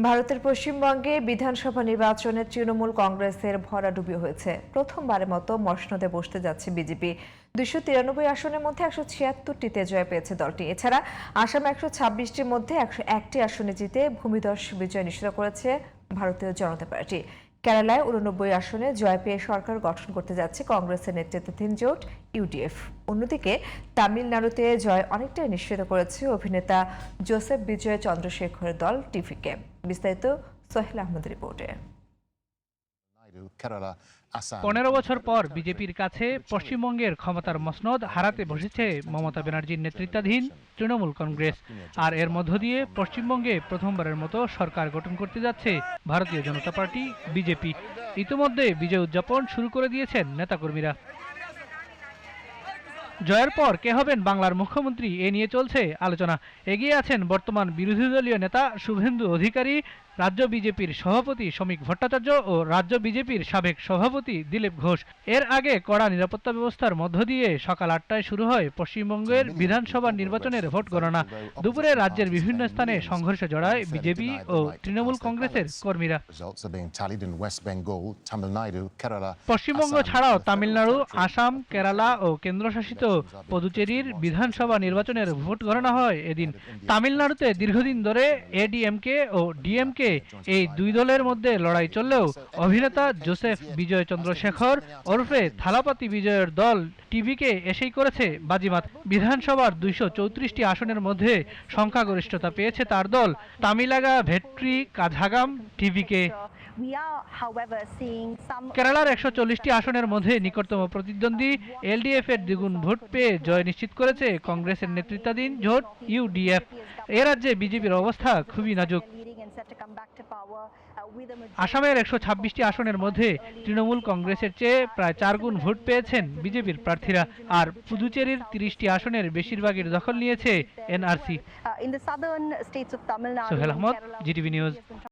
ভারতের পশ্চিমবঙ্গে বিধানসভা নির্বাচনে তৃণমূল কংগ্রেসের ভরাডুবি হয়েছে। প্রথমবারের মতো মসনদে বসতে যাচ্ছে বিজেপি। 293 আসনের মধ্যে 176টিতে জয় পেয়েছে দলটি। এছাড়া আসাম 126টির মধ্যে 101টি আসনে জিতে ভূমিধস বিজয় নিশ্চিত করেছে ভারতীয় জনতা পার্টি। কেরালায় 89 আসনে জয় পেয়ে সরকার গঠন করতে যাচ্ছে কংগ্রেসের নেতৃত্বাধীন জোট ইউডিএফ। অন্যদিকে তামিলনাড়ুতে জয় অনেকটাই নিশ্চিত করেছে অভিনেতা জোসেফ বিজয় চন্দ্রশেখরের দল টিভিকে। বিস্তারিত সোহেল আহমেদের রিপোর্টে। 15 বছর পর বিজেপির কাছে পশ্চিমবঙ্গের ক্ষমতার মসনদ হারাতে বসেছে মমতা ব্যানার্জির নেতৃত্বাধীন তৃণমূল কংগ্রেস। আর এর মধ্য দিয়ে পশ্চিমবঙ্গে প্রথমবারের মতো সরকার গঠন করতে যাচ্ছে ভারতীয় জনতা পার্টি বিজেপি। ইতিমধ্যে বিজয় উদযাপন শুরু করে দিয়েছেন নেতাকর্মীরা। জয়ের পর কে হবেন বাংলার মুখ্যমন্ত্রী এ নিয়ে চলছে আলোচনা। এগিয়ে আছেন বর্তমান বিরোধী দলীয় নেতা শুভেন্দু অধিকারী, রাজ্য বিজেপির সভাপতি শ্রমিক ভট্টাচার্য ও রাজ্য বিজেপির সাবেক সভাপতি দিলীপ ঘোষ। এর আগে কড়া নিরাপত্তা ব্যবস্থার মধ্য দিয়ে সকাল 8টায় শুরু হয় পশ্চিমবঙ্গের বিধানসভা নির্বাচনের ভোট গণনা। দুপুরে রাজ্যের বিভিন্ন স্থানে সংঘর্ষে জড়ায় বিজেপি ও তৃণমূল কংগ্রেসের কর্মীরা। পশ্চিমবঙ্গ ছাড়াও তামিলনাড়ু, আসাম, কেরালা ও কেন্দ্রশাসিত পুদুচেরির বিধানসভা নির্বাচনের ভোট গণনা হয় এদিন। তামিলনাড়ুতে দীর্ঘদিন ধরে এডিএমকে ও ডিএমকে এই দুই দলের মধ্যে লড়াই চললেও অভিনেতা জোসেফ বিজয় চন্দ্রশেখর ওরফে থালাপাতি বিজয়ের দল টিভিকে এসেই করেছে বাজিমাত। বিধানসভার 234টি আসনের মধ্যে সংখ্যাগরিষ্ঠতা পেয়েছে তার দল তামিলাগা ভেট্রি কাঝাগাম টিভিকে। কেরালার 140টি আসনের মধ্যে নিকটতম প্রতিদ্বন্দ্বী এলডিএফ এর দ্বিগুণ ভোট পেয়ে জয় নিশ্চিত করেছে কংগ্রেসের নেতৃত্বাধীন জোট ইউডিএফ। এ রাজ্যে বিজেপির অবস্থা খুবই নাজুক। আসামের 126টি আসনের মধ্যে তৃণমূল কংগ্রেসের চেয়ে প্রায় 4 গুণ ভোট পেয়েছেন বিজেপির প্রার্থীরা। আর পুদুচেরির 30টি আসনের বেশিরভাগের দখল নিয়েছে NRC. Sohel Ahmed, GTV news.